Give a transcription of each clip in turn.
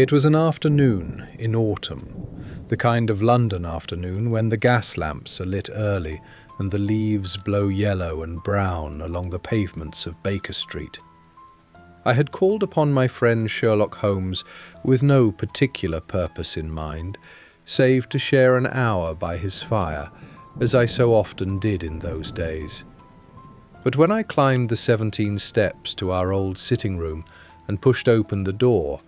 It was an afternoon in autumn, the kind of London afternoon when the gas lamps are lit early and the leaves blow yellow and brown along the pavements of Baker Street. I had called upon my friend Sherlock Holmes with no particular purpose in mind, save to share an hour by his fire, as I so often did in those days. But when I climbed the 17 steps to our old sitting-room and pushed open the door,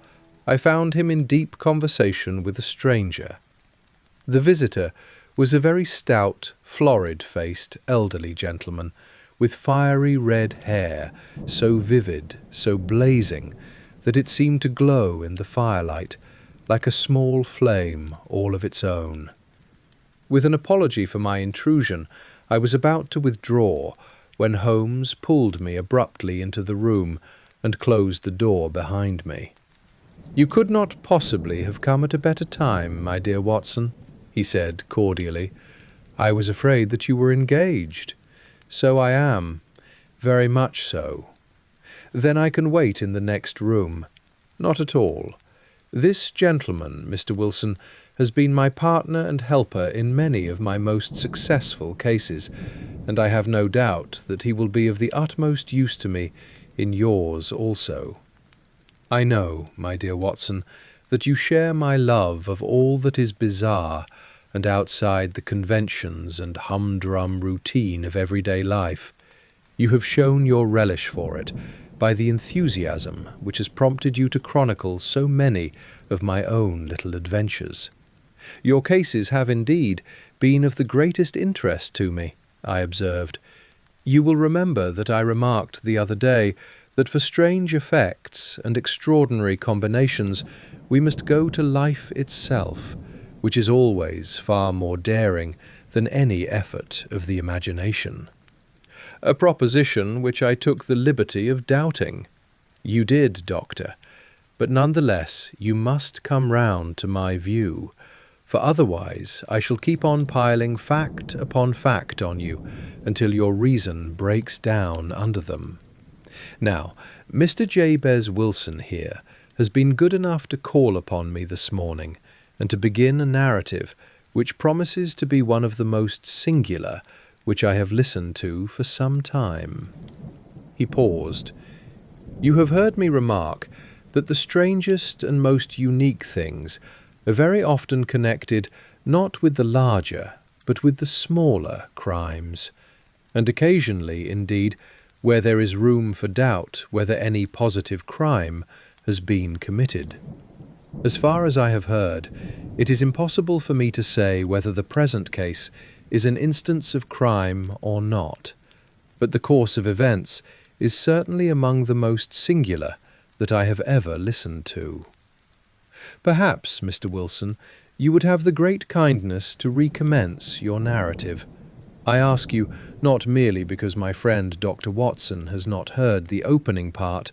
I found him in deep conversation with a stranger. The visitor was a very stout, florid-faced, elderly gentleman, with fiery red hair, so vivid, so blazing, that it seemed to glow in the firelight, like a small flame all of its own. With an apology for my intrusion, I was about to withdraw, when Holmes pulled me abruptly into the room and closed the door behind me. "You could not possibly have come at a better time, my dear Watson," he said cordially. "I was afraid that you were engaged." "So I am, very much so." "Then I can wait in the next room." "Not at all. This gentleman, Mr. Wilson, has been my partner and helper in many of my most successful cases, and I have no doubt that he will be of the utmost use to me in yours also. I know, my dear Watson, that you share my love of all that is bizarre and outside the conventions and humdrum routine of everyday life. You have shown your relish for it by the enthusiasm which has prompted you to chronicle so many of my own little adventures. Your cases have indeed been of the greatest interest to me, I observed. You will remember that I remarked the other day that for strange effects and extraordinary combinations we must go to life itself, which is always far more daring than any effort of the imagination. A proposition which I took the liberty of doubting. You did, Doctor, but nonetheless you must come round to my view, for otherwise I shall keep on piling fact upon fact on you until your reason breaks down under them. Now, Mr. Jabez Wilson here has been good enough to call upon me this morning and to begin a narrative which promises to be one of the most singular which I have listened to for some time." He paused. "You have heard me remark that the strangest and most unique things are very often connected not with the larger, but with the smaller crimes, and occasionally, indeed, where there is room for doubt whether any positive crime has been committed. As far as I have heard, it is impossible for me to say whether the present case is an instance of crime or not, but the course of events is certainly among the most singular that I have ever listened to. Perhaps, Mr. Wilson, you would have the great kindness to recommence your narrative. I ask you not merely because my friend Dr. Watson has not heard the opening part,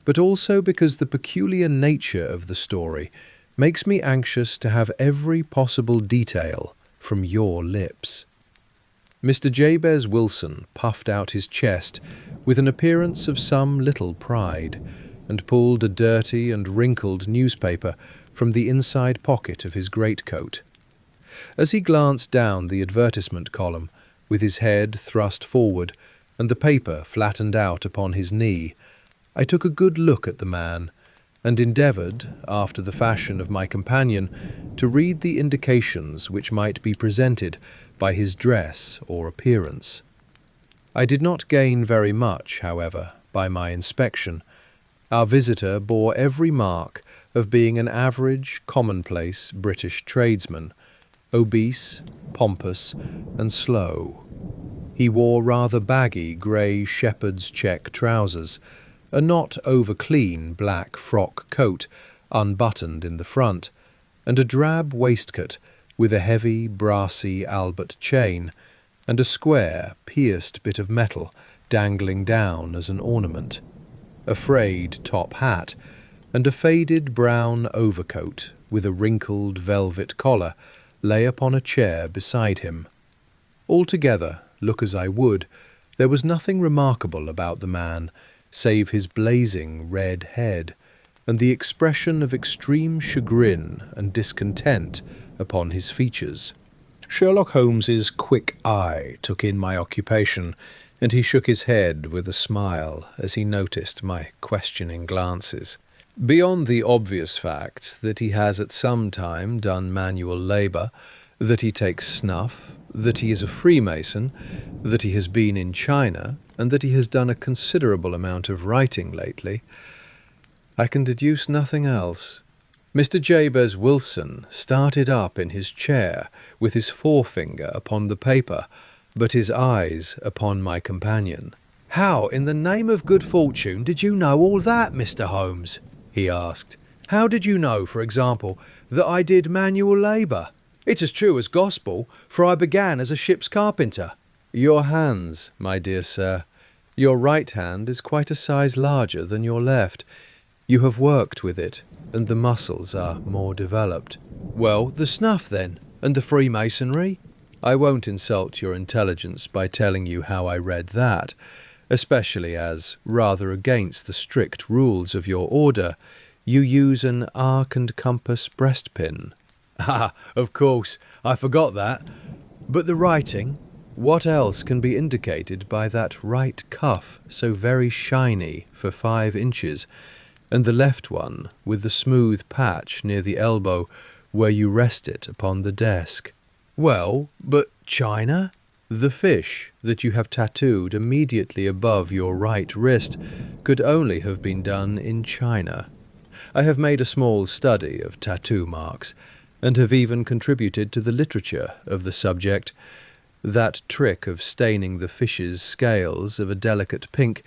but also because the peculiar nature of the story makes me anxious to have every possible detail from your lips." Mr. Jabez Wilson puffed out his chest with an appearance of some little pride, and pulled a dirty and wrinkled newspaper from the inside pocket of his greatcoat. As he glanced down the advertisement column, with his head thrust forward and the paper flattened out upon his knee, I took a good look at the man, and endeavoured, after the fashion of my companion, to read the indications which might be presented by his dress or appearance. I did not gain very much, however, by my inspection. Our visitor bore every mark of being an average, commonplace British tradesman, obese, pompous, and slow. He wore rather baggy grey shepherd's check trousers, a not over-clean black frock coat unbuttoned in the front, and a drab waistcoat with a heavy, brassy Albert chain, and a square, pierced bit of metal dangling down as an ornament, a frayed top hat, and a faded brown overcoat with a wrinkled velvet collar lay upon a chair beside him. Altogether, look as I would, there was nothing remarkable about the man, save his blazing red head, and the expression of extreme chagrin and discontent upon his features. Sherlock Holmes's quick eye took in my occupation, and he shook his head with a smile as he noticed my questioning glances. Beyond the obvious facts that he has at some time done manual labour, that he takes snuff, that he is a Freemason, that he has been in China, and that he has done a considerable amount of writing lately, I can deduce nothing else. Mr. Jabez Wilson started up in his chair with his forefinger upon the paper, but his eyes upon my companion. "How, in the name of good fortune, did you know all that, Mr. Holmes?" he asked. "How did you know, for example, that I did manual labour? It's as true as gospel, for I began as a ship's carpenter." "Your hands, my dear sir. Your right hand is quite a size larger than your left. You have worked with it, and the muscles are more developed." "Well, the snuff, then, and the Freemasonry?" "I won't insult your intelligence by telling you how I read that, especially as, rather against the strict rules of your order, you use an arc and compass breastpin." "Ah, of course, I forgot that. But the writing? What else can be indicated by that right cuff so very shiny for 5 inches, and the left one with the smooth patch near the elbow where you rest it upon the desk?" "Well, but China?" "The fish that you have tattooed immediately above your right wrist could only have been done in China. I have made a small study of tattoo marks, and have even contributed to the literature of the subject. That trick of staining the fish's scales of a delicate pink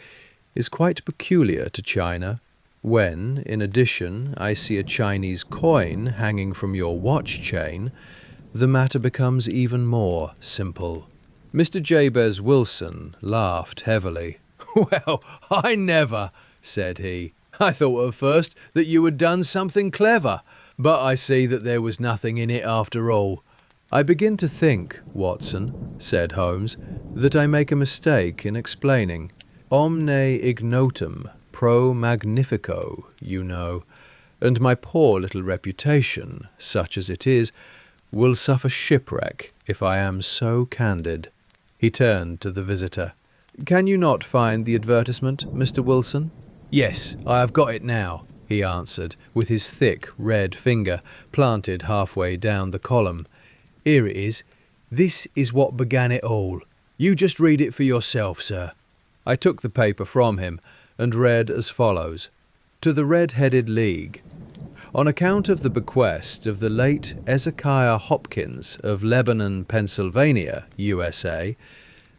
is quite peculiar to China. When, in addition, I see a Chinese coin hanging from your watch chain, the matter becomes even more simple." Mr. Jabez Wilson laughed heavily. "Well, I never," said he. "I thought at first that you had done something clever, but I see that there was nothing in it after all." "I begin to think, Watson," said Holmes, "that I make a mistake in explaining. Omne ignotum pro magnifico, you know, and my poor little reputation, such as it is, will suffer shipwreck if I am so candid." He turned to the visitor. "Can you not find the advertisement, Mr. Wilson?" "Yes, I have got it now," he answered, with his thick red finger planted halfway down the column. "Here it is. This is what began it all. You just read it for yourself, sir." I took the paper from him and read as follows. "To the Red-Headed League. On account of the bequest of the late Ezekiah Hopkins of Lebanon, Pennsylvania, USA,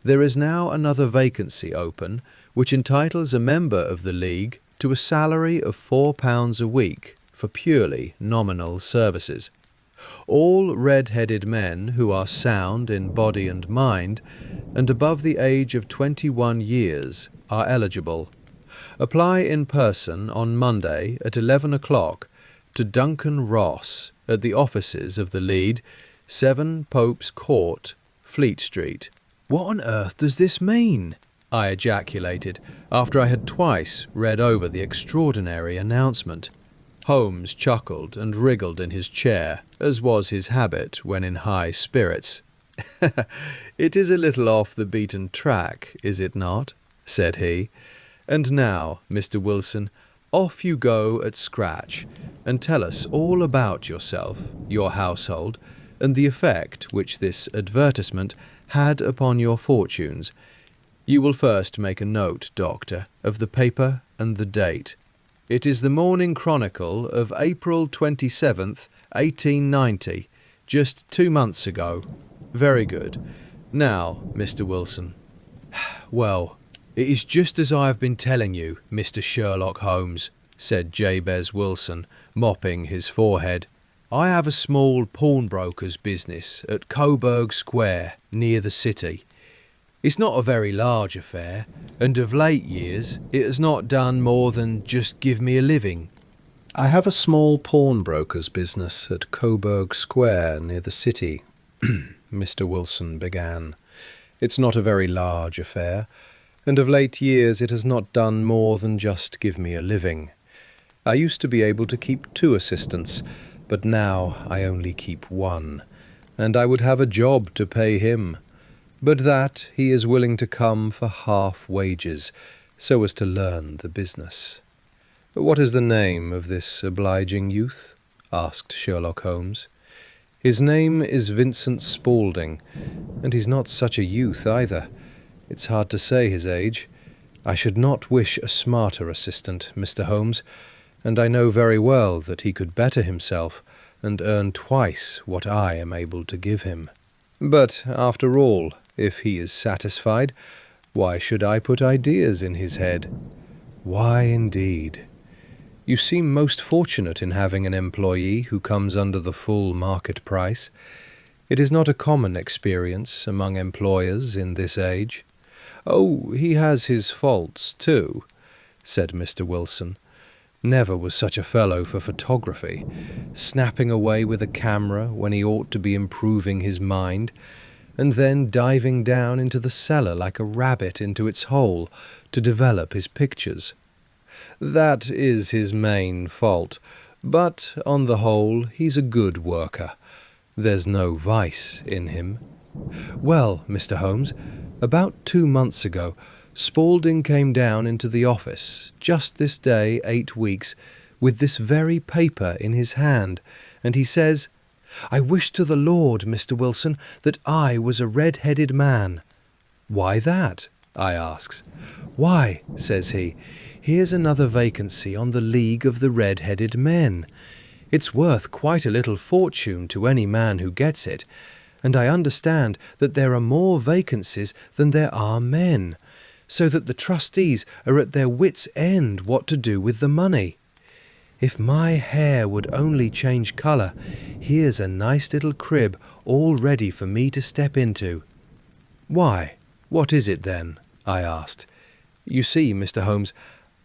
there is now another vacancy open which entitles a member of the League to a salary of £4 a week for purely nominal services. All red-headed men who are sound in body and mind and above the age of 21 years are eligible. Apply in person on Monday at 11 o'clock to Duncan Ross at the offices of the Lead, 7 Pope's Court, Fleet Street." "What on earth does this mean?" I ejaculated, after I had twice read over the extraordinary announcement. Holmes chuckled and wriggled in his chair, as was his habit when in high spirits. "It is a little off the beaten track, is it not?" said he. "And now, Mr. Wilson, off you go at scratch, and tell us all about yourself, your household, and the effect which this advertisement had upon your fortunes. You will first make a note, Doctor, of the paper and the date. It is the Morning Chronicle of April 27th, 1890, just 2 months ago. Very good. Now, Mr. Wilson." "Well, it is just as I have been telling you, Mr. Sherlock Holmes," said Jabez Wilson, mopping his forehead. "I have a small pawnbroker's business at Coburg Square, near the city. It's not a very large affair, and of late years it has not done more than just give me a living." "I have a small pawnbroker's business at Coburg Square, near the city," Mr. Wilson began. "It's not a very large affair, and of late years it has not done more than just give me a living. I used to be able to keep 2 assistants, but now I only keep 1, and I would have a job to pay him. But that he is willing to come for half wages, so as to learn the business. What is the name of this obliging youth? Asked Sherlock Holmes. His name is Vincent Spaulding, and he's not such a youth either. It's hard to say his age. I should not wish a smarter assistant, Mr. Holmes, and I know very well that he could better himself and earn twice what I am able to give him. But, after all, if he is satisfied, why should I put ideas in his head? Why, indeed? You seem most fortunate in having an employee who comes under the full market price. It is not a common experience among employers in this age. Oh, he has his faults, too, said Mr. Wilson. Never was such a fellow for photography, snapping away with a camera when he ought to be improving his mind, and then diving down into the cellar like a rabbit into its hole to develop his pictures. That is his main fault, but on the whole he's a good worker. There's no vice in him. Well, Mr. Holmes, about 2 months ago, Spaulding came down into the office, just this day 8 weeks, with this very paper in his hand, and he says, "I wish to the Lord, Mr. Wilson, that I was a red-headed man." "Why that?" I asks. "Why," says he, "here's another vacancy on the League of the Red-Headed Men. It's worth quite a little fortune to any man who gets it, and I understand that there are more vacancies than there are men, so that the trustees are at their wits' end what to do with the money. If my hair would only change colour, here's a nice little crib all ready for me to step into." "Why, what is it then?" I asked. "You see, Mr. Holmes,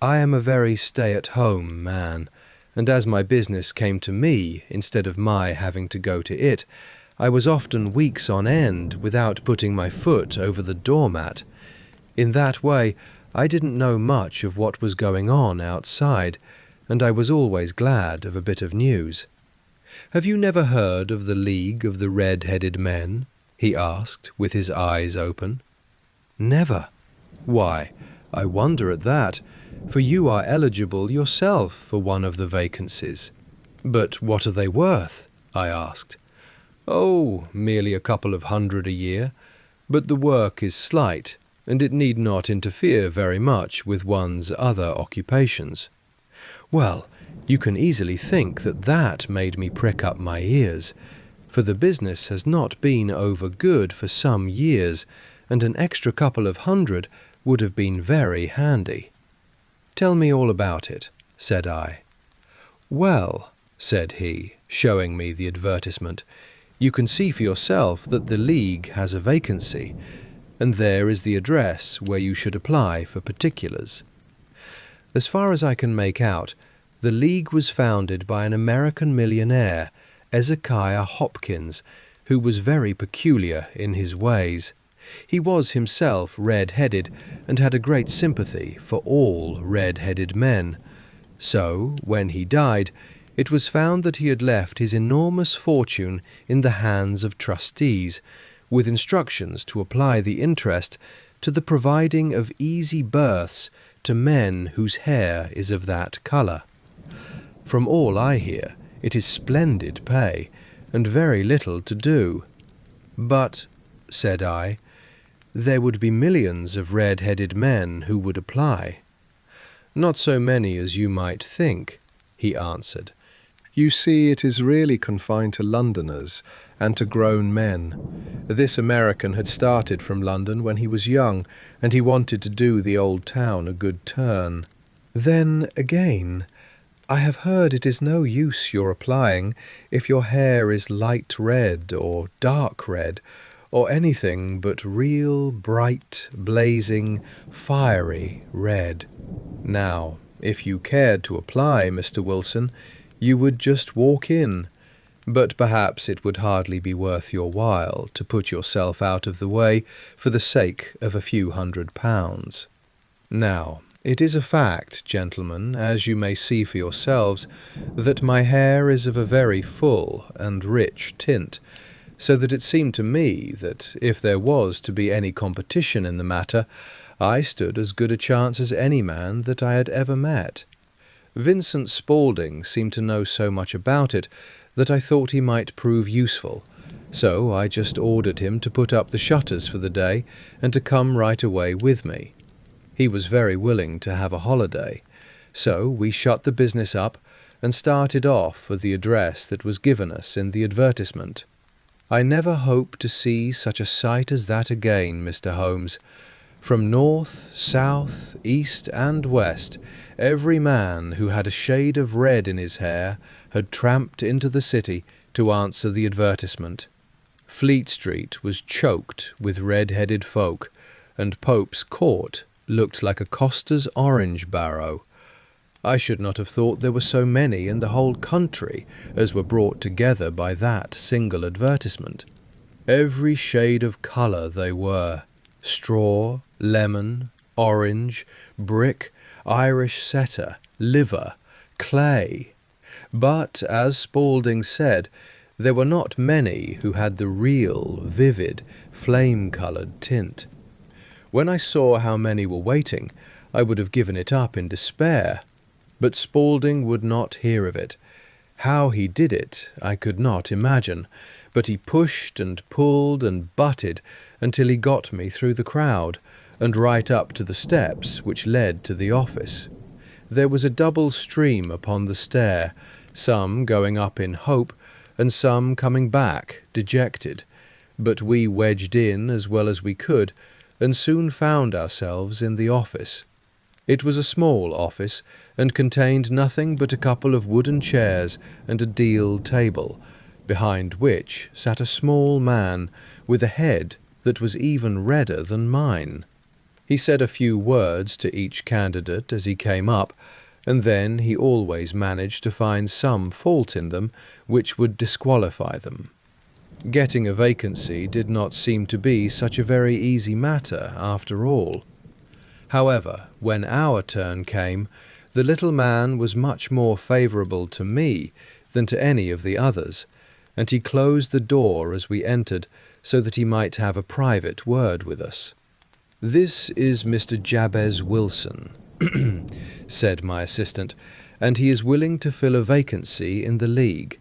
I am a very stay-at-home man, and as my business came to me instead of my having to go to it, I was often weeks on end without putting my foot over the doormat. In that way, I didn't know much of what was going on outside, and I was always glad of a bit of news." "Have you never heard of the League of the Red-Headed Men?" he asked, with his eyes open. "Never." "Why, I wonder at that, for you are eligible yourself for one of the vacancies." "But what are they worth?" I asked. "Oh, merely a couple of hundred a year, but the work is slight, and it need not interfere very much with one's other occupations." Well, you can easily think that made me prick up my ears, for the business has not been over good for some years, and an extra couple of hundred would have been very handy. "Tell me all about it," said I. "Well," said he, showing me the advertisement, "you can see for yourself that the League has a vacancy, and there is the address where you should apply for particulars. As far as I can make out, the League was founded by an American millionaire, Ezekiah Hopkins, who was very peculiar in his ways. He was himself red-headed, and had a great sympathy for all red-headed men. So, when he died, it was found that he had left his enormous fortune in the hands of trustees, with instructions to apply the interest to the providing of easy berths to men whose hair is of that colour. From all I hear, it is splendid pay, and very little to do." "But," said I, "there would be millions of red-headed men who would apply." "Not so many as you might think," he answered. "You see, it is really confined to Londoners and to grown men. This American had started from London when he was young, and he wanted to do the old town a good turn. Then, again, I have heard it is no use your applying if your hair is light red or dark red, or anything but real, bright, blazing, fiery red. Now, if you cared to apply, Mr. Wilson, you would just walk in, but perhaps it would hardly be worth your while to put yourself out of the way for the sake of a few £100. Now, It is a fact, gentlemen, as you may see for yourselves, that my hair is of a very full and rich tint, so that it seemed to me that if there was to be any competition in the matter, I stood as good a chance as any man that I had ever met. Vincent Spaulding seemed to know so much about it that I thought he might prove useful, so I just ordered him to put up the shutters for the day and to come right away with me. He was very willing to have a holiday, so we shut the business up and started off for the address that was given us in the advertisement. I never hope to see such a sight as that again, Mr. Holmes. From north, south, east, and west, every man who had a shade of red in his hair had tramped into the city to answer the advertisement. Fleet Street was choked with red-headed folk, and Pope's Court looked like a coster's orange barrow. I should not have thought there were so many in the whole country as were brought together by that single advertisement. Every shade of colour they were: straw, lemon, orange, brick, Irish setter, liver, clay. But, as Spaulding said, there were not many who had the real, vivid, flame-coloured tint. When I saw how many were waiting, I would have given it up in despair. But Spaulding would not hear of it. How he did it, I could not imagine, but he pushed and pulled and butted until he got me through the crowd, and right up to the steps which led to the office. There was a double stream upon the stair, some going up in hope, and some coming back, dejected, but we wedged in as well as we could, and soon found ourselves in the office. It was a small office, and contained nothing but a couple of wooden chairs and a deal table, behind which sat a small man with a head that was even redder than mine. He said a few words to each candidate as he came up, and then he always managed to find some fault in them which would disqualify them. Getting a vacancy did not seem to be such a very easy matter after all. However, when our turn came, the little man was much more favourable to me than to any of the others, and he closed the door as we entered so that he might have a private word with us. "This is Mr. Jabez Wilson," said my assistant, "and he is willing to fill a vacancy in the League."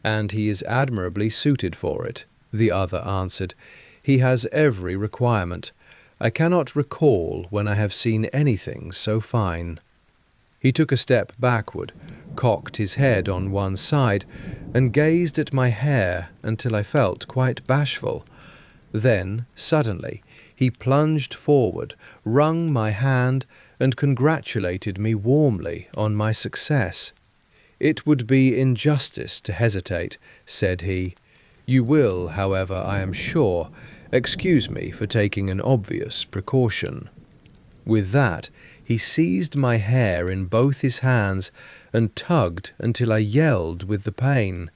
"And he is admirably suited for it," the other answered. "He has every requirement. I cannot recall when I have seen anything so fine." He took a step backward, cocked his head on one side, and gazed at my hair until I felt quite bashful. Then, suddenly, he plunged forward, wrung my hand, and congratulated me warmly on my success. "It would be injustice to hesitate," said he. "You will, however, I am sure, excuse me for taking an obvious precaution." With that, he seized my hair in both his hands and tugged until I yelled with the pain.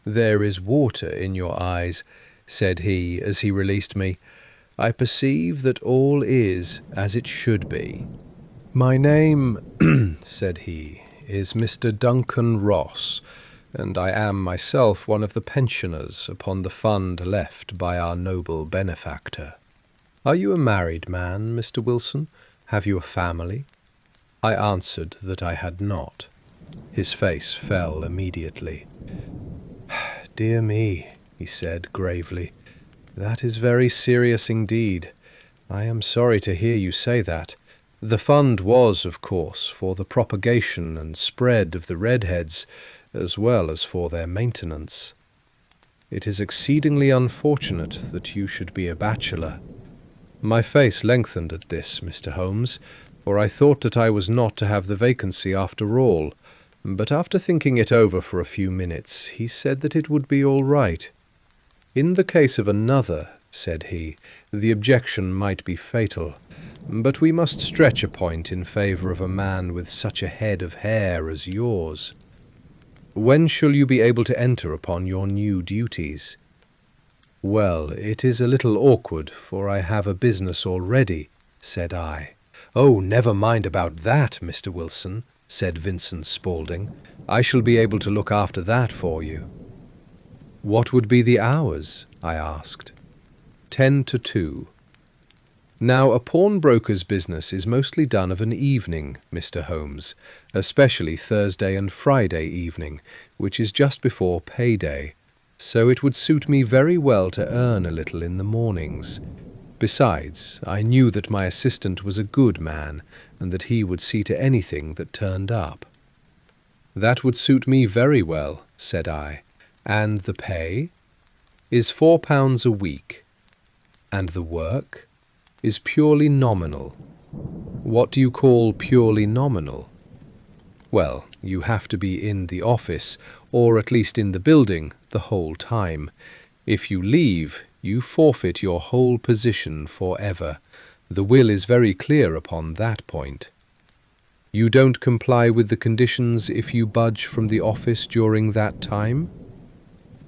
"There is water in your eyes," said he as he released me. "I perceive that all is as it should be." "My name," said he, "is Mr. Duncan Ross, and I am myself one of the pensioners upon the fund left by our noble benefactor. Are you a married man, Mr. Wilson? Have you a family?" I answered that I had not. His face fell immediately. "Dear me," he said gravely, "that is very serious indeed. I am sorry to hear you say that. The fund was, of course, for the propagation and spread of the redheads, as well as for their maintenance. It is exceedingly unfortunate that you should be a bachelor." My face lengthened at this, Mr. Holmes, for I thought that I was not to have the vacancy after all, but after thinking it over for a few minutes, he said that it would be all right. "In the case of another," said he, "the objection might be fatal, but we must stretch a point in favour of a man with such a head of hair as yours. When shall you be able to enter upon your new duties?" "Well, it is a little awkward, for I have a business already," said I. "Oh, never mind about that, Mr. Wilson," said Vincent Spaulding. "I shall be able to look after that for you." "What would be the hours?" I asked. 10 to 2. Now, a pawnbroker's business is mostly done of an evening, Mr. Holmes, especially Thursday and Friday evening, which is just before payday, so it would suit me very well to earn a little in the mornings. Besides, I knew that my assistant was a good man, and that he would see to anything that turned up. "That would suit me very well," said I. "And the pay?" "Is £4 a week." "And the work?" "Is purely nominal." "What do you call purely nominal?" "Well, you have to be in the office, or at least in the building, the whole time. If you leave, you forfeit your whole position forever. The will is very clear upon that point." "You don't comply with the conditions if you budge from the office during that time?"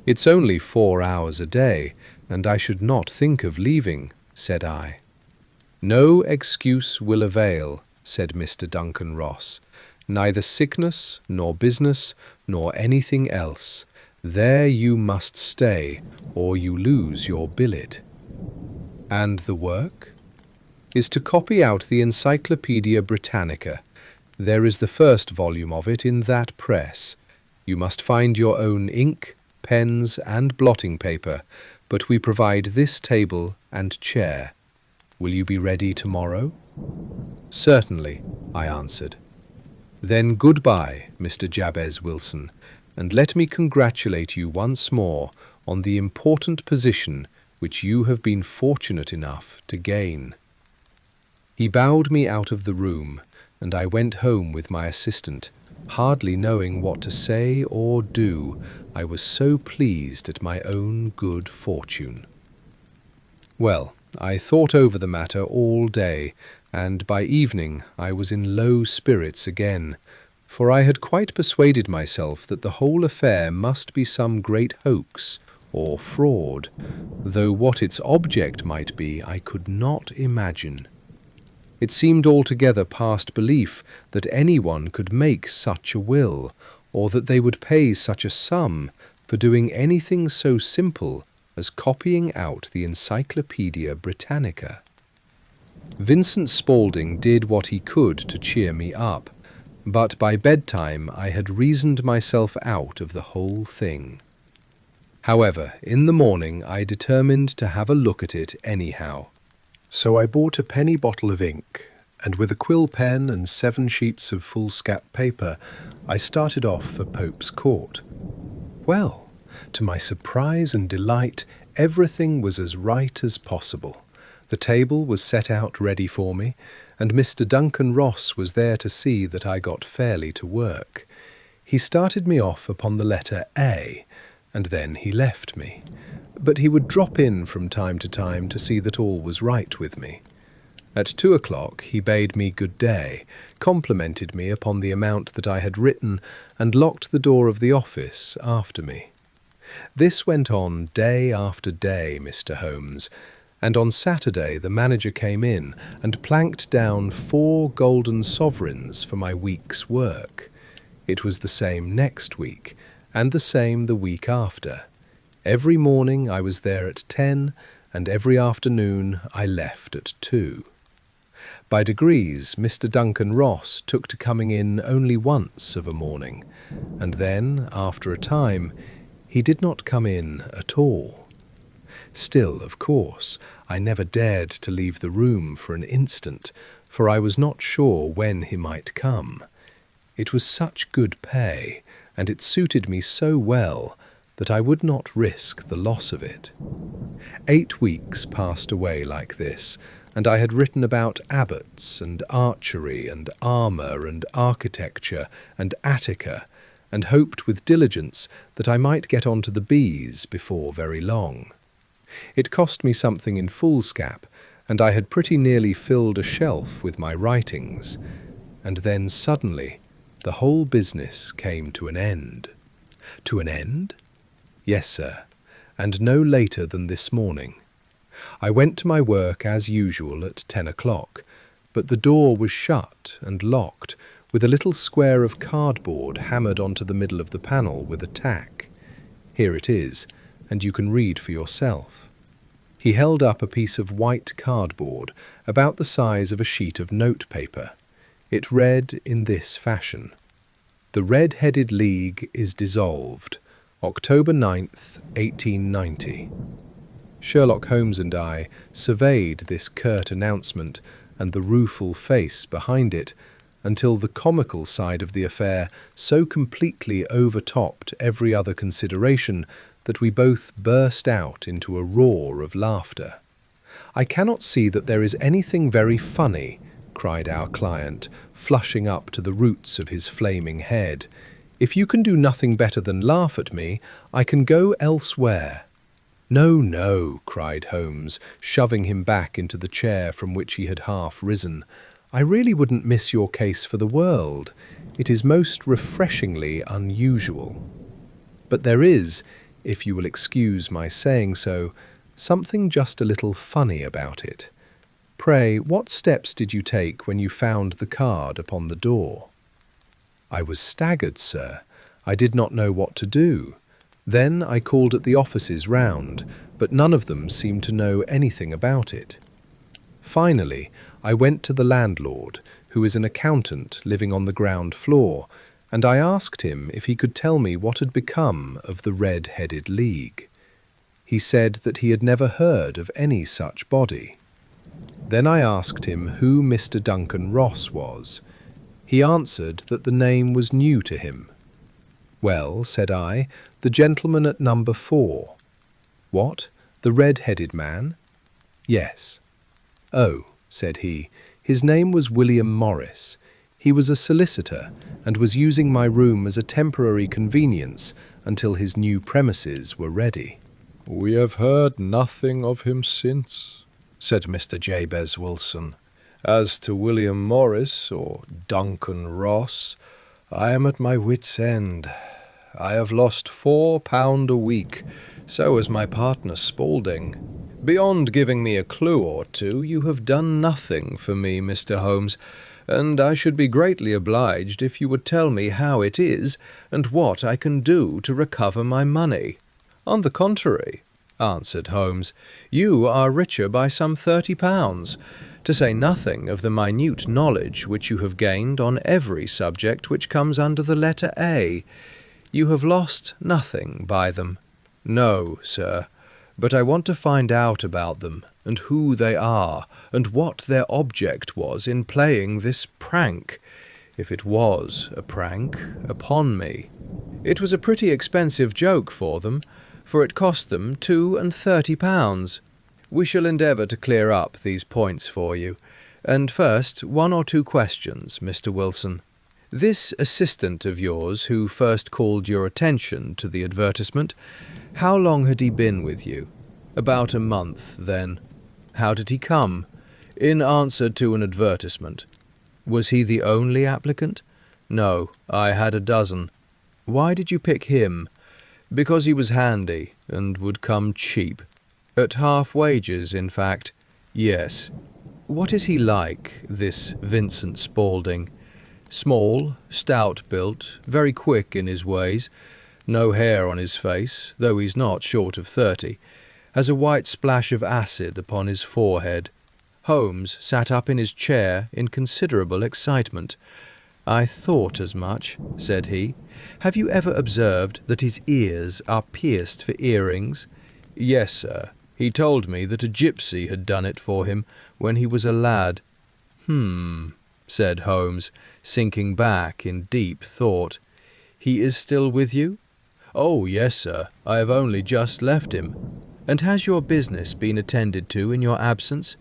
"It's only 4 hours a day, and I should not think of leaving," said I. "No excuse will avail," said Mr. Duncan Ross. "Neither sickness, nor business, nor anything else. There you must stay, or you lose your billet." "And the work?" "Is to copy out the Encyclopaedia Britannica. There is the first volume of it in that press. You must find your own ink, pens, and blotting paper, but we provide this table and chair. Will you be ready tomorrow?" "Certainly," I answered. "Then goodbye, Mr. Jabez Wilson, and let me congratulate you once more on the important position which you have been fortunate enough to gain." He bowed me out of the room, and I went home with my assistant, hardly knowing what to say or do. I was so pleased at my own good fortune. Well, I thought over the matter all day, and by evening I was in low spirits again, for I had quite persuaded myself that the whole affair must be some great hoax or fraud, though what its object might be I could not imagine. It seemed altogether past belief that anyone could make such a will, or that they would pay such a sum for doing anything so simple as copying out the Encyclopaedia Britannica. Vincent Spaulding did what he could to cheer me up, but by bedtime I had reasoned myself out of the whole thing. However, in the morning I determined to have a look at it anyhow. So I bought a penny bottle of ink, and with a quill pen and 7 sheets of foolscap paper, I started off for Pope's Court. Well, to my surprise and delight, everything was as right as possible. The table was set out ready for me, and Mr. Duncan Ross was there to see that I got fairly to work. He started me off upon the letter A, and then he left me. But he would drop in from time to time to see that all was right with me. At 2 o'clock he bade me good day, complimented me upon the amount that I had written, and locked the door of the office after me. This went on day after day, Mr. Holmes, and on Saturday the manager came in and planked down 4 golden sovereigns for my week's work. It was the same next week, and the same the week after. Every morning I was there at 10, and every afternoon I left at 2. By degrees, Mr. Duncan Ross took to coming in only once of a morning, and then, after a time, he did not come in at all. Still, of course, I never dared to leave the room for an instant, for I was not sure when he might come. It was such good pay, and it suited me so well, that I would not risk the loss of it. 8 weeks passed away like this, and I had written about abbots, and archery, and armour, and architecture, and Attica, and hoped with diligence that I might get on to the bees before very long. It cost me something in foolscap, and I had pretty nearly filled a shelf with my writings, and then suddenly the whole business came to an end. To an end? Yes, sir, and no later than this morning. I went to my work as usual at 10 o'clock, but the door was shut and locked, with a little square of cardboard hammered onto the middle of the panel with a tack. Here it is, and you can read for yourself. He held up a piece of white cardboard, about the size of a sheet of notepaper. It read in this fashion: "The Red-Headed League is dissolved. October 9th, 1890. Sherlock Holmes and I surveyed this curt announcement and the rueful face behind it until the comical side of the affair so completely overtopped every other consideration that we both burst out into a roar of laughter. "I cannot see that there is anything very funny," cried our client, flushing up to the roots of his flaming head. "If you can do nothing better than laugh at me, I can go elsewhere." "No, no," cried Holmes, shoving him back into the chair from which he had half risen. "I really wouldn't miss your case for the world. It is most refreshingly unusual. But there is, if you will excuse my saying so, something just a little funny about it. Pray, what steps did you take when you found the card upon the door?" "I was staggered, sir. I did not know what to do. Then I called at the offices round, but none of them seemed to know anything about it. Finally, I went to the landlord, who is an accountant living on the ground floor, and I asked him if he could tell me what had become of the Red-Headed League. He said that he had never heard of any such body. Then I asked him who Mr. Duncan Ross was. He answered that the name was new to him. "Well," said I, "the gentleman at number 4. "What, the red-headed man?" "Yes." "Oh," said he, "his name was William Morris. He was a solicitor, and was using my room as a temporary convenience until his new premises were ready." "We have heard nothing of him since," said Mr. Jabez Wilson. "As to William Morris, or Duncan Ross, I am at my wit's end. I have lost £4 a week, so has my partner Spaulding. Beyond giving me a clue or two, you have done nothing for me, Mr. Holmes, and I should be greatly obliged if you would tell me how it is, and what I can do to recover my money." "On the contrary," answered Holmes, "you are richer by some £30, to say nothing of the minute knowledge which you have gained on every subject which comes under the letter A. You have lost nothing by them." "No, sir, but I want to find out about them, and who they are, and what their object was in playing this prank, if it was a prank, upon me. It was a pretty expensive joke for them, for it cost them £32. We shall endeavour to clear up these points for you. And first, 1 or 2 questions, Mr. Wilson. This assistant of yours who first called your attention to the advertisement, how long had he been with you?" "About a month, then." "How did he come?" "In answer to an advertisement." "Was he the only applicant?" "No, I had a dozen." "Why did you pick him?" "Because he was handy, and would come cheap." "At half wages, in fact?" "Yes." "What is he like, this Vincent Spaulding?" "Small, stout-built, very quick in his ways, no hair on his face, though he's not short of 30, has a white splash of acid upon his forehead." Holmes sat up in his chair in considerable excitement. "I thought as much," said he. "Have you ever observed that his ears are pierced for earrings?" "Yes, sir. He told me that a gypsy had done it for him when he was a lad." Said Holmes, sinking back in deep thought. "He is still with you?" "Oh, yes, sir. I have only just left him." "And has your business been attended to in your absence?"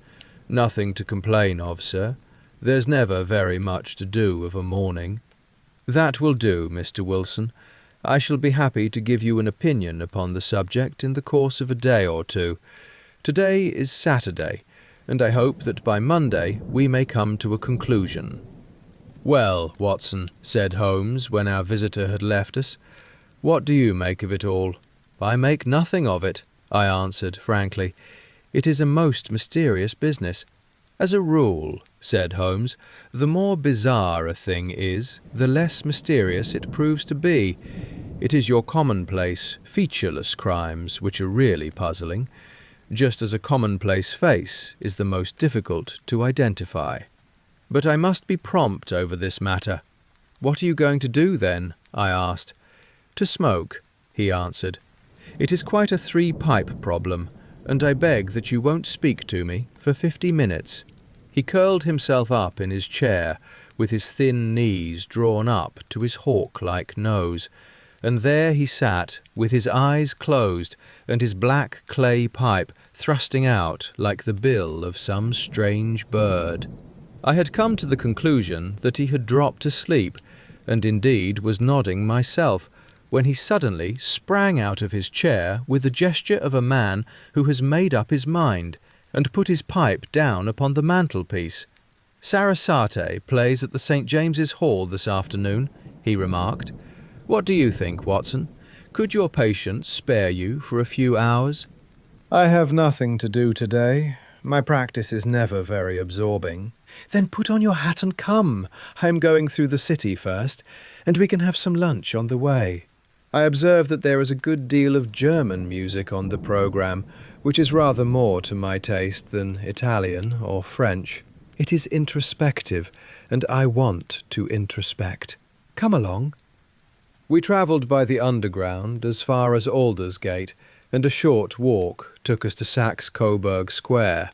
"Nothing to complain of, sir. There's never very much to do of a morning." "That will do, Mr. Wilson. I shall be happy to give you an opinion upon the subject in the course of a day or two. Today is Saturday, and I hope that by Monday we may come to a conclusion." "Well, Watson," said Holmes when our visitor had left us, "what do you make of it all?" "I make nothing of it," I answered frankly. "It is a most mysterious business. "As a rule," said Holmes, "the more bizarre a thing is, the less mysterious it proves to be. It is your commonplace, featureless crimes which are really puzzling, just as a commonplace face is the most difficult to identify. But I must be prompt over this matter." "What are you going to do, then?" I asked. "To smoke," he answered. "It is quite a three-pipe problem, and I beg that you won't speak to me for 50 minutes. He curled himself up in his chair, with his thin knees drawn up to his hawk-like nose, and there he sat, with his eyes closed, and his black clay pipe thrusting out like the bill of some strange bird. I had come to the conclusion that he had dropped asleep, and indeed was nodding myself, when he suddenly sprang out of his chair with the gesture of a man who has made up his mind, and put his pipe down upon the mantelpiece. "Sarasate plays at the St. James's Hall this afternoon," he remarked. "What do you think, Watson? Could your patient spare you for a few hours?" "I have nothing to do today. My practice is never very absorbing." "Then put on your hat and come. I am going through the city first, and we can have some lunch on the way. I observe that there is a good deal of German music on the programme, which is rather more to my taste than Italian or French. It is introspective, and I want to introspect. Come along." We travelled by the Underground as far as Aldersgate, and a short walk took us to Saxe-Coburg Square,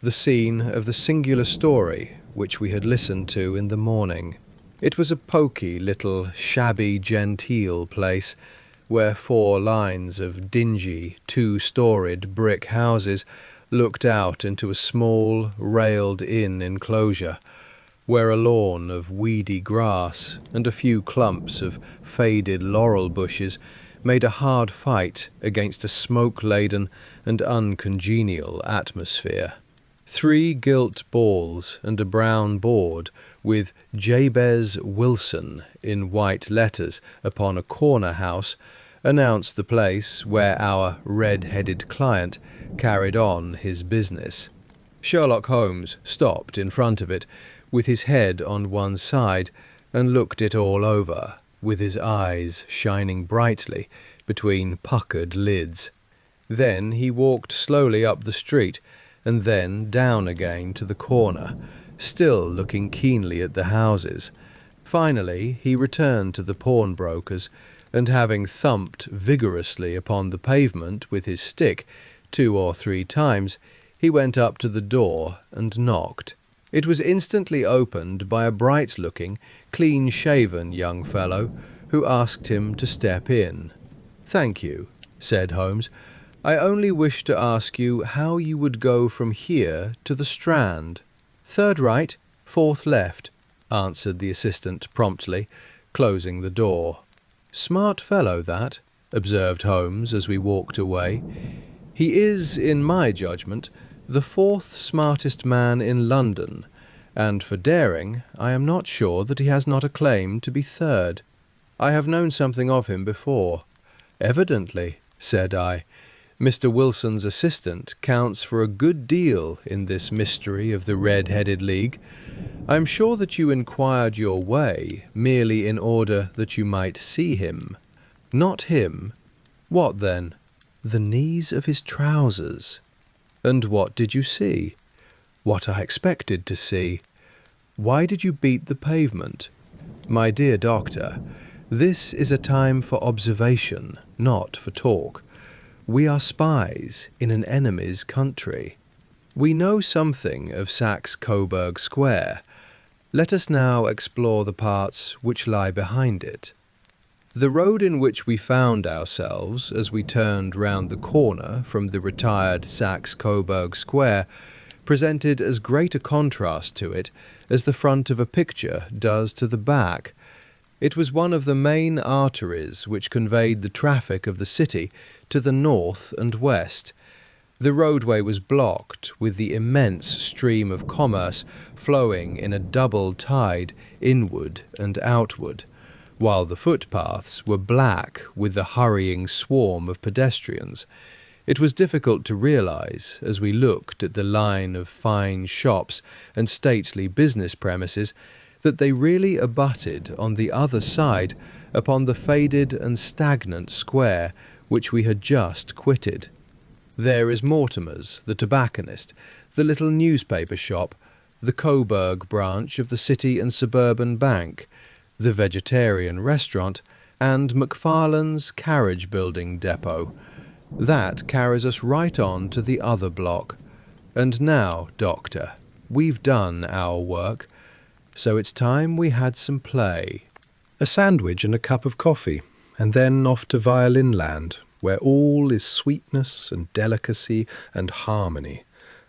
the scene of the singular story which we had listened to in the morning. It was a poky little shabby genteel place, where 4 lines of dingy, 2-storied brick houses looked out into a small, railed-in enclosure, where a lawn of weedy grass and a few clumps of faded laurel bushes made a hard fight against a smoke-laden and uncongenial atmosphere. 3 gilt balls and a brown board with Jabez Wilson in white letters upon a corner house announced the place where our red-headed client carried on his business. Sherlock Holmes stopped in front of it, with his head on one side, and looked it all over, with his eyes shining brightly between puckered lids. Then he walked slowly up the street, and then down again to the corner, still looking keenly at the houses. Finally he returned to the pawnbroker's, and having thumped vigorously upon the pavement with his stick 2 or 3 times, he went up to the door and knocked. It was instantly opened by a bright-looking, clean-shaven young fellow, who asked him to step in. "Thank you," said Holmes. "I only wish to ask you how you would go from here to the Strand." "3rd right, 4th left," answered the assistant promptly, closing the door. "Smart fellow, that," observed Holmes as we walked away. "He is, in my judgment, the 4th smartest man in London, and for daring I am not sure that he has not a claim to be 3rd. I have known something of him before." "Evidently," said I. "Mr. Wilson's assistant counts for a good deal in this mystery of the Red-Headed League. I am sure that you inquired your way merely in order that you might see him." "Not him." "What then?" "The knees of his trousers." "And what did you see?" "What I expected to see." "Why did you beat the pavement?" "My dear doctor, this is a time for observation, not for talk. We are spies in an enemy's country. We know something of Saxe-Coburg Square. Let us now explore the parts which lie behind it. The road in which we found ourselves as we turned round the corner from the retired Saxe-Coburg Square presented as great a contrast to it as the front of a picture does to the back. It was one of the main arteries which conveyed the traffic of the city to the north and west. The roadway was blocked with the immense stream of commerce flowing in a double tide inward and outward, while the footpaths were black with the hurrying swarm of pedestrians. It was difficult to realise, as we looked at the line of fine shops and stately business premises, that they really abutted on the other side upon the faded and stagnant square which we had just quitted. There is Mortimer's, the tobacconist, the little newspaper shop, the Coburg branch of the City and Suburban Bank, the Vegetarian restaurant, and McFarlane's carriage-building depot. That carries us right on to the other block. And now, Doctor, we've done our work, so it's time we had some play. A sandwich and a cup of coffee, and then off to Violin Land, where all is sweetness and delicacy and harmony,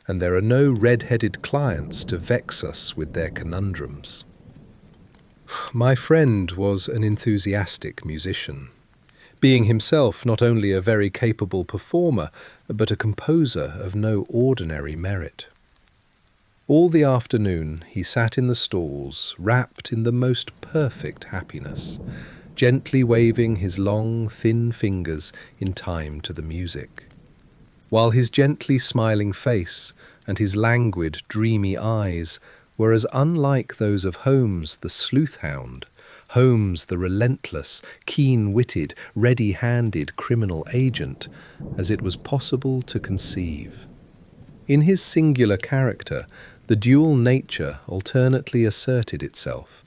and there are no red-headed clients to vex us with their conundrums. My friend was an enthusiastic musician, being himself not only a very capable performer, but a composer of no ordinary merit. All the afternoon he sat in the stalls, wrapped in the most perfect happiness, gently waving his long, thin fingers in time to the music, while his gently smiling face and his languid, dreamy eyes were as unlike those of Holmes the sleuth-hound, Holmes the relentless, keen-witted, ready-handed criminal agent, as it was possible to conceive. In his singular character, the dual nature alternately asserted itself,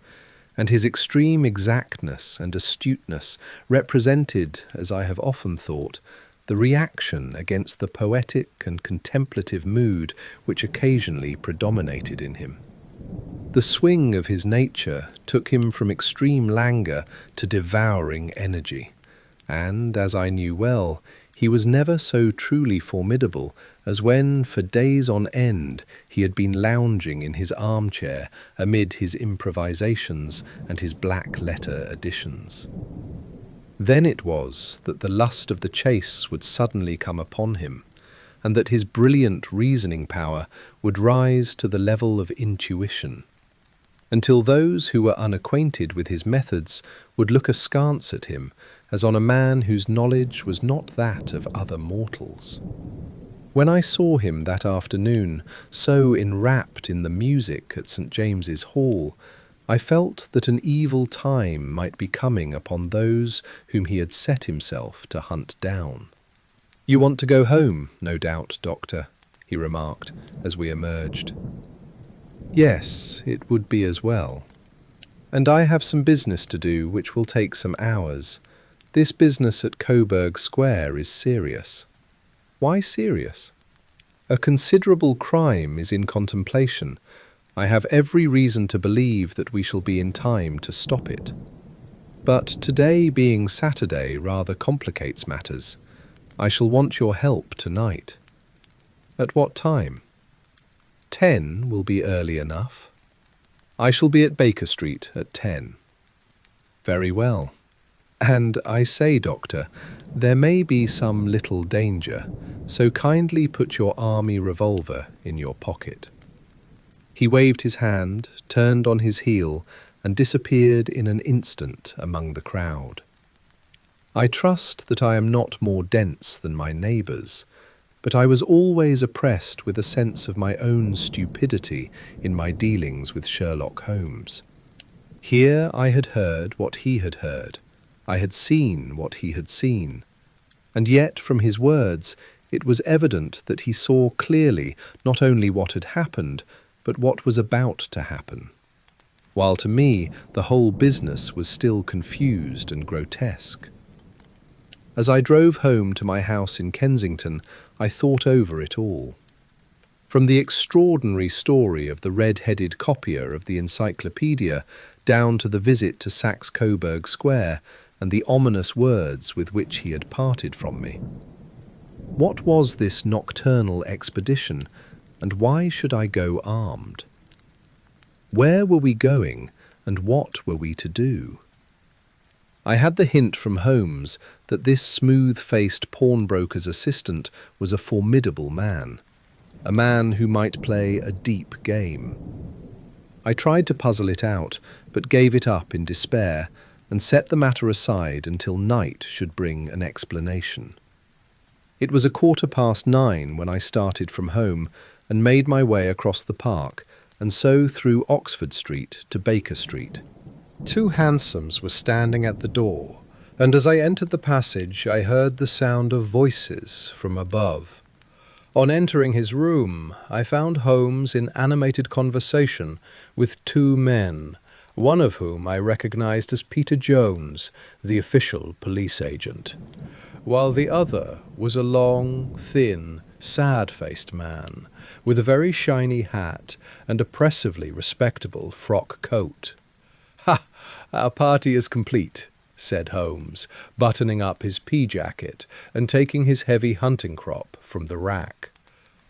and his extreme exactness and astuteness represented, as I have often thought, the reaction against the poetic and contemplative mood which occasionally predominated in him. The swing of his nature took him from extreme languor to devouring energy, and, as I knew well, he was never so truly formidable as when, for days on end, he had been lounging in his armchair amid his improvisations and his black-letter additions. Then it was that the lust of the chase would suddenly come upon him, and that his brilliant reasoning power would rise to the level of intuition, until those who were unacquainted with his methods would look askance at him as on a man whose knowledge was not that of other mortals. When I saw him that afternoon, so enwrapped in the music at St. James's Hall, I felt that an evil time might be coming upon those whom he had set himself to hunt down. "You want to go home, no doubt, Doctor," he remarked as we emerged. "Yes, it would be as well. And I have some business to do which will take some hours. This business at Coburg Square is serious." "Why serious?" "A considerable crime is in contemplation. I have every reason to believe that we shall be in time to stop it. But today being Saturday rather complicates matters. I shall want your help tonight." "At what time?" 10 will be early enough. I shall be at Baker Street at 10. "Very well. And I say, Doctor, there may be some little danger, so kindly put your army revolver in your pocket." He waved his hand, turned on his heel, and disappeared in an instant among the crowd. I trust that I am not more dense than my neighbours, but I was always oppressed with a sense of my own stupidity in my dealings with Sherlock Holmes. Here I had heard what he had heard, I had seen what he had seen, and yet from his words it was evident that he saw clearly not only what had happened, but what was about to happen, while to me the whole business was still confused and grotesque. As I drove home to my house in Kensington, I thought over it all. From the extraordinary story of the red-headed copier of the encyclopaedia down to the visit to Saxe-Coburg Square and the ominous words with which he had parted from me. What was this nocturnal expedition, and why should I go armed? Where were we going, and what were we to do? I had the hint from Holmes that this smooth-faced pawnbroker's assistant was a formidable man, a man who might play a deep game. I tried to puzzle it out, but gave it up in despair, and set the matter aside until night should bring an explanation. It was 9:15 when I started from home and made my way across the park, and so through Oxford Street to Baker Street. 2 hansoms were standing at the door, and as I entered the passage I heard the sound of voices from above. On entering his room, I found Holmes in animated conversation with 2 men, one of whom I recognized as Peter Jones, the official police agent, while the other was a long, thin, sad-faced man with a very shiny hat and oppressively respectable frock coat. "Ha! Our party is complete," said Holmes, buttoning up his pea-jacket and taking his heavy hunting crop from the rack.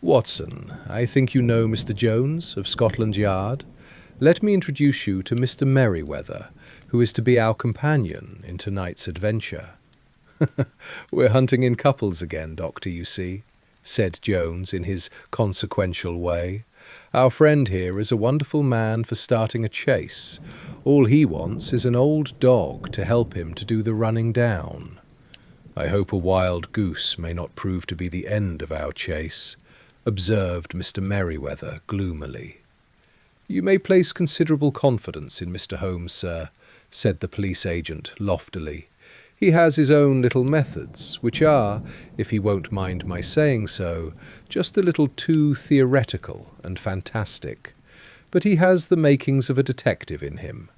"Watson, I think you know Mr. Jones of Scotland Yard. Let me introduce you to Mr. Merryweather, who is to be our companion in tonight's adventure." "We're hunting in couples again, Doctor, you see," said Jones in his consequential way. "Our friend here is a wonderful man for starting a chase. All he wants is an old dog to help him to do the running down." "I hope a wild goose may not prove to be the end of our chase," observed Mr. Merryweather gloomily. "You may place considerable confidence in Mr. Holmes, sir," said the police agent loftily. "He has his own little methods, which are, if he won't mind my saying so, just a little too theoretical and fantastic. But he has the makings of a detective in him."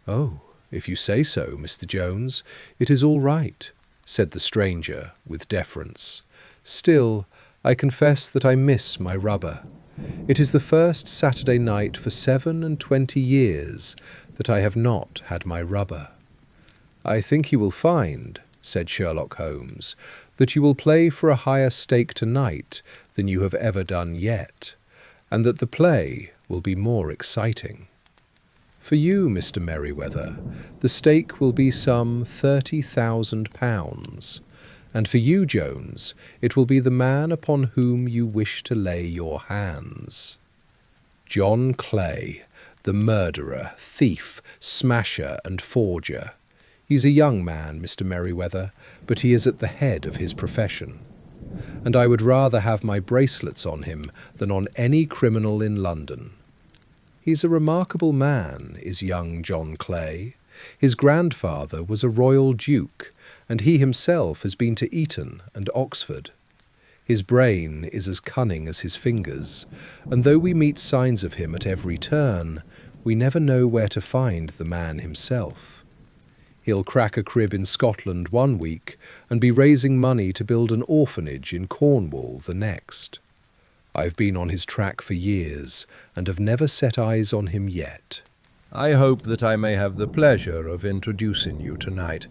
"Oh, if you say so, Mr. Jones, it is all right," said the stranger with deference. "Still, I confess that I miss my rubber. It is the first Saturday night for 27 years that I have not had my rubber." "I think you will find," said Sherlock Holmes, "that you will play for a higher stake tonight than you have ever done yet, and that the play will be more exciting. For you, Mr. Merryweather, the stake will be some £30,000, and for you, Jones, it will be the man upon whom you wish to lay your hands." John Clay, the murderer, thief, smasher, and forger. He's a young man, Mr. Merryweather, but he is at the head of his profession. And I would rather have my bracelets on him than on any criminal in London. He's a remarkable man, is young John Clay. His grandfather was a royal duke, and he himself has been to Eton and Oxford. His brain is as cunning as his fingers, and though we meet signs of him at every turn, we never know where to find the man himself. He'll crack a crib in Scotland one week and be raising money to build an orphanage in Cornwall the next. I've been on his track for years and have never set eyes on him yet. I hope that I may have the pleasure of introducing you tonight.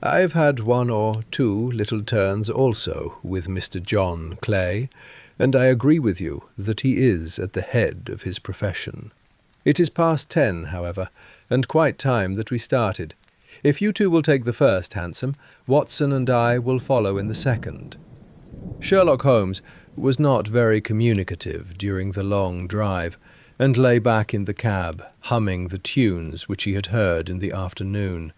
I've had 1 or 2 little turns also with Mr. John Clay, and I agree with you that he is at the head of his profession. It is past 10, however, and quite time that we started. If you 2 will take the first hansom, Watson and I will follow in the second." Sherlock Holmes was not very communicative during the long drive, and lay back in the cab, humming the tunes which he had heard in the afternoon.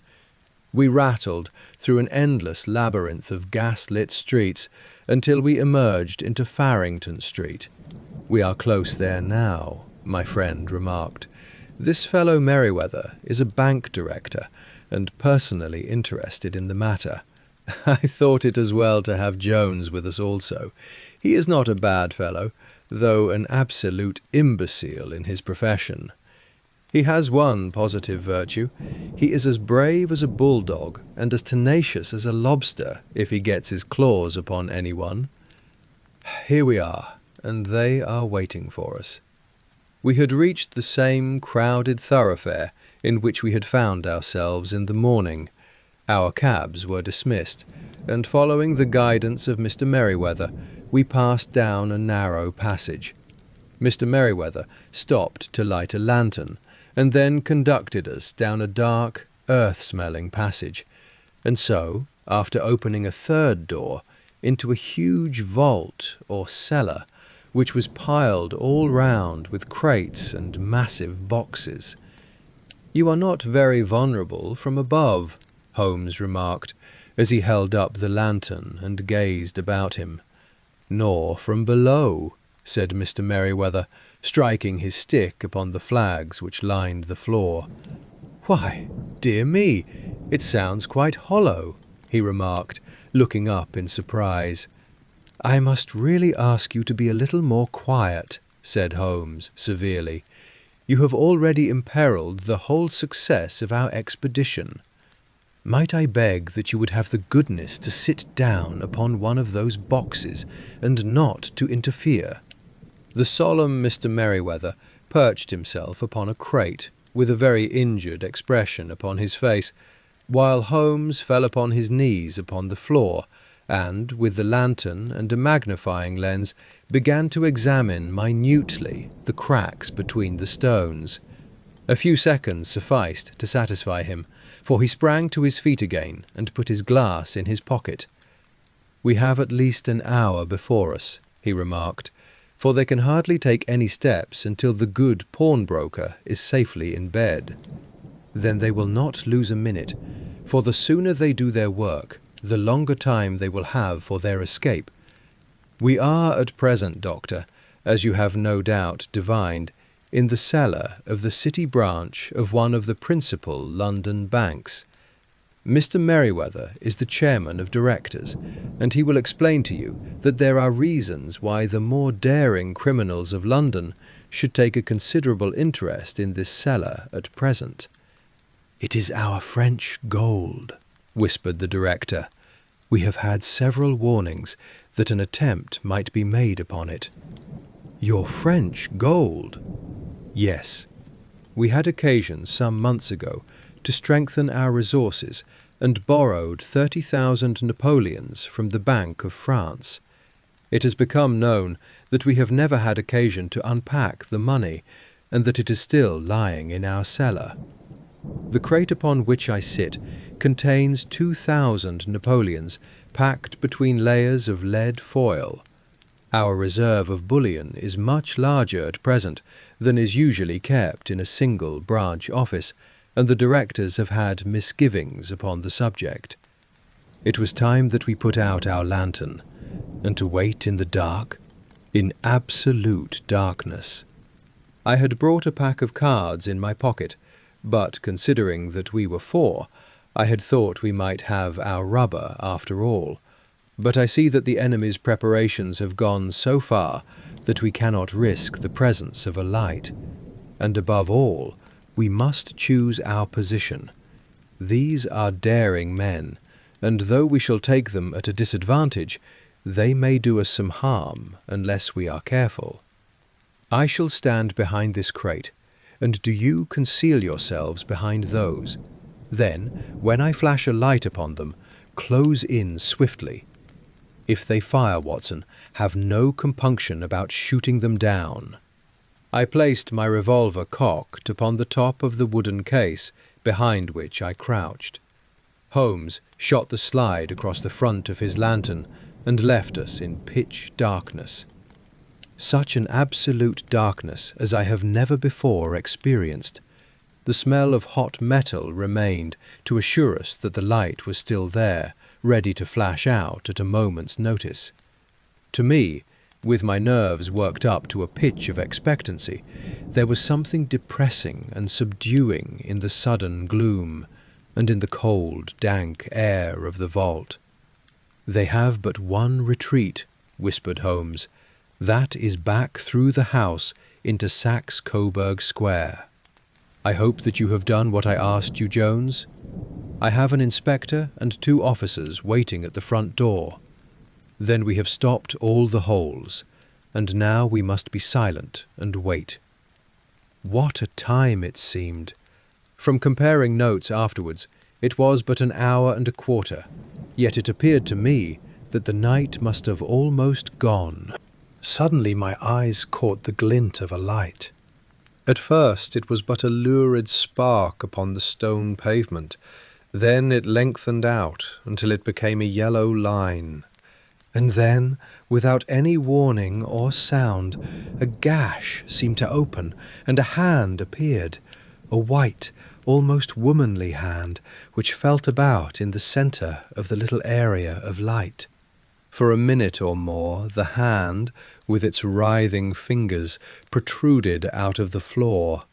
We rattled through an endless labyrinth of gas-lit streets until we emerged into Farrington Street. "We are close there now," my friend remarked. "This fellow Merryweather is a bank director, and personally interested in the matter. I thought it as well to have Jones with us also. He is not a bad fellow, though an absolute imbecile in his profession. He has one positive virtue. He is as brave as a bulldog and as tenacious as a lobster if he gets his claws upon anyone. Here we are, and they are waiting for us." We had reached the same crowded thoroughfare in which we had found ourselves in the morning. Our cabs were dismissed, and following the guidance of Mr. Merryweather, we passed down a narrow passage. Mr. Merryweather stopped to light a lantern, and then conducted us down a dark, earth-smelling passage, and so, after opening a third door, into a huge vault or cellar, which was piled all round with crates and massive boxes. "You are not very vulnerable from above," Holmes remarked, as he held up the lantern and gazed about him. "Nor from below," said Mr. Merryweather, striking his stick upon the flags which lined the floor. "Why, dear me, it sounds quite hollow," he remarked, looking up in surprise. "I must really ask you to be a little more quiet," said Holmes severely. "You have already imperilled the whole success of our expedition. Might I beg that you would have the goodness to sit down upon one of those boxes and not to interfere?" The solemn Mr. Merryweather perched himself upon a crate, with a very injured expression upon his face, while Holmes fell upon his knees upon the floor, and, with the lantern and a magnifying lens, began to examine minutely the cracks between the stones. A few seconds sufficed to satisfy him, for he sprang to his feet again and put his glass in his pocket. "We have at least an hour before us," he remarked, "for they can hardly take any steps until the good pawnbroker is safely in bed. Then they will not lose a minute, for the sooner they do their work, the longer time they will have for their escape. We are at present, Doctor, as you have no doubt divined, in the cellar of the city branch of one of the principal London banks. Mr. Merryweather is the chairman of directors, and he will explain to you that there are reasons why the more daring criminals of London should take a considerable interest in this cellar at present." "It is our French gold," whispered the director. "We have had several warnings that an attempt might be made upon it." "Your French gold?" "Yes. We had occasion some months ago to strengthen our resources and borrowed 30,000 Napoleons from the Bank of France. It has become known that we have never had occasion to unpack the money, and that it is still lying in our cellar. The crate upon which I sit contains 2,000 Napoleons packed between layers of lead foil. Our reserve of bullion is much larger at present than is usually kept in a single branch office, and the directors have had misgivings upon the subject. It was time that we put out our lantern, and to wait in the dark, in absolute darkness. I had brought a pack of cards in my pocket, but considering that we were four, I had thought we might have our rubber after all. But I see that the enemy's preparations have gone so far that we cannot risk the presence of a light. And above all, we must choose our position. These are daring men, and though we shall take them at a disadvantage, they may do us some harm unless we are careful. I shall stand behind this crate, and do you conceal yourselves behind those. Then, when I flash a light upon them, close in swiftly. If they fire, Watson, have no compunction about shooting them down." I placed my revolver cocked upon the top of the wooden case behind which I crouched. Holmes shot the slide across the front of his lantern and left us in pitch darkness. Such an absolute darkness as I have never before experienced. The smell of hot metal remained to assure us that the light was still there, ready to flash out at a moment's notice. To me, with my nerves worked up to a pitch of expectancy, there was something depressing and subduing in the sudden gloom, and in the cold, dank air of the vault. "They have but one retreat," whispered Holmes. "That is back through the house into Saxe-Coburg Square. I hope that you have done what I asked you, Jones. I have an inspector and 2 officers waiting at the front door. Then we have stopped all the holes, and now we must be silent and wait." What a time it seemed! From comparing notes afterwards, it was but an hour and a quarter, yet it appeared to me that the night must have almost gone. Suddenly my eyes caught the glint of a light. At first it was but a lurid spark upon the stone pavement. Then it lengthened out until it became a yellow line. And then, without any warning or sound, a gash seemed to open, and a hand appeared, a white, almost womanly hand which felt about in the centre of the little area of light. For a minute or more the hand, with its writhing fingers, protruded out of the floor.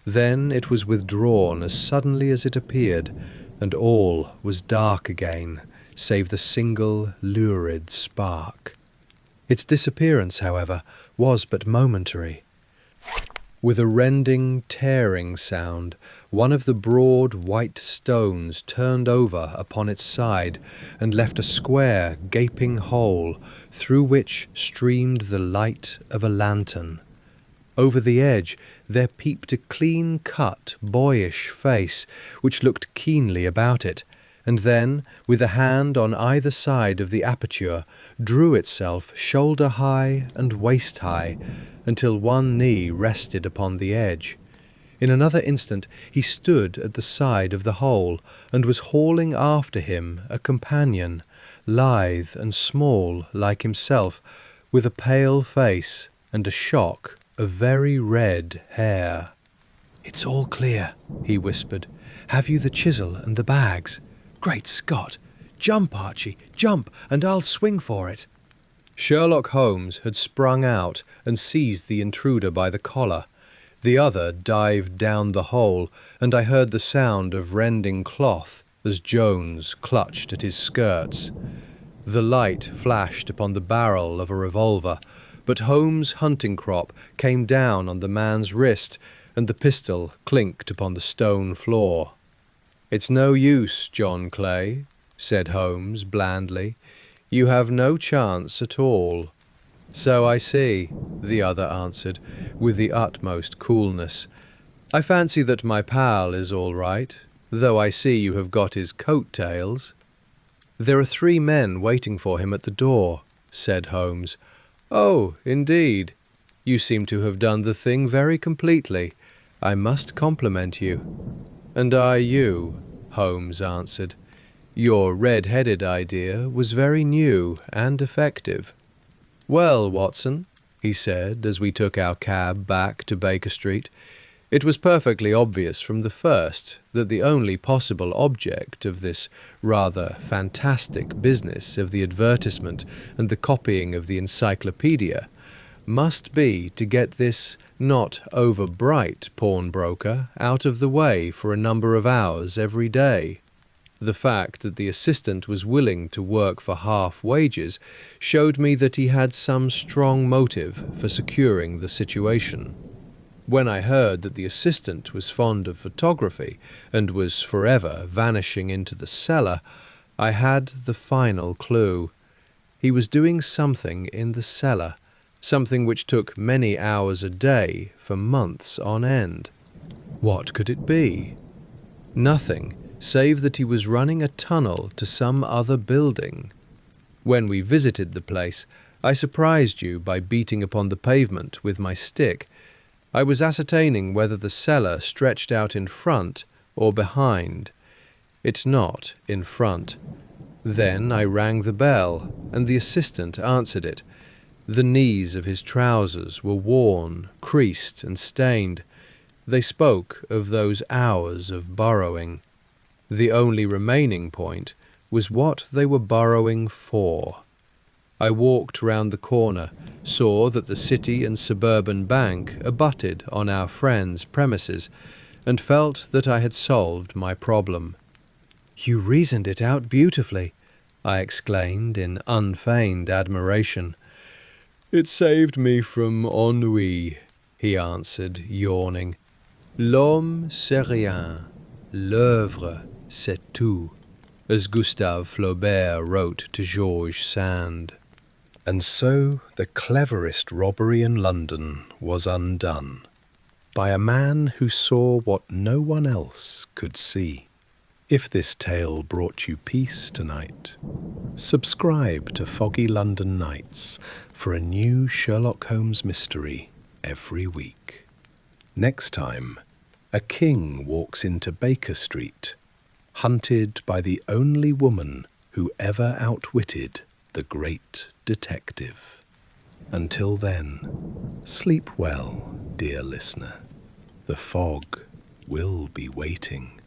Then it was withdrawn as suddenly as it appeared, and all was dark again, save the single lurid spark. Its disappearance, however, was but momentary. With a rending, tearing sound, one of the broad white stones turned over upon its side and left a square, gaping hole through which streamed the light of a lantern. Over the edge there peeped a clean-cut, boyish face, which looked keenly about it, and then, with a hand on either side of the aperture, drew itself shoulder-high and waist-high, until one knee rested upon the edge. In another instant he stood at the side of the hole, and was hauling after him a companion, lithe and small like himself, with a pale face and a shock of very red hair. "It's all clear," he whispered. "Have you the chisel and the bags? Great Scott! Jump, Archie, jump, and I'll swing for it." Sherlock Holmes had sprung out and seized the intruder by the collar. The other dived down the hole, and I heard the sound of rending cloth as Jones clutched at his skirts. The light flashed upon the barrel of a revolver, but Holmes' hunting crop came down on the man's wrist, and the pistol clinked upon the stone floor. "It's no use, John Clay," said Holmes blandly. "You have no chance at all." "So I see," the other answered, with the utmost coolness. "I fancy that my pal is all right, though I see you have got his coat-tails." "There are 3 men waiting for him at the door," said Holmes. "Oh, indeed. You seem to have done the thing very completely. I must compliment you." "And I you," Holmes answered. "Your red-headed idea was very new and effective." "Well, Watson," he said as we took our cab back to Baker Street, "it was perfectly obvious from the first that the only possible object of this rather fantastic business of the advertisement and the copying of the encyclopaedia must be to get this not over-bright pawnbroker out of the way for a number of hours every day. The fact that the assistant was willing to work for half wages showed me that he had some strong motive for securing the situation. When I heard that the assistant was fond of photography and was forever vanishing into the cellar, I had the final clue. He was doing something in the cellar, something which took many hours a day for months on end. What could it be? Nothing, save that he was running a tunnel to some other building. When we visited the place, I surprised you by beating upon the pavement with my stick. I was ascertaining whether the cellar stretched out in front or behind. It's not in front. Then I rang the bell, and the assistant answered it. The knees of his trousers were worn, creased, and stained. They spoke of those hours of burrowing. The only remaining point was what they were burrowing for. I walked round the corner, saw that the City and Suburban Bank abutted on our friend's premises, and felt that I had solved my problem. "You reasoned it out beautifully," I exclaimed in unfeigned admiration. "It saved me from ennui," he answered, yawning. "L'homme c'est rien, l'œuvre c'est tout," as Gustave Flaubert wrote to Georges Sand. And so the cleverest robbery in London was undone, by a man who saw what no one else could see. If this tale brought you peace tonight, subscribe to Foggy London Nights for a new Sherlock Holmes mystery every week. Next time, a king walks into Baker Street, hunted by the only woman who ever outwitted the great detective. Until then, sleep well, dear listener. The fog will be waiting.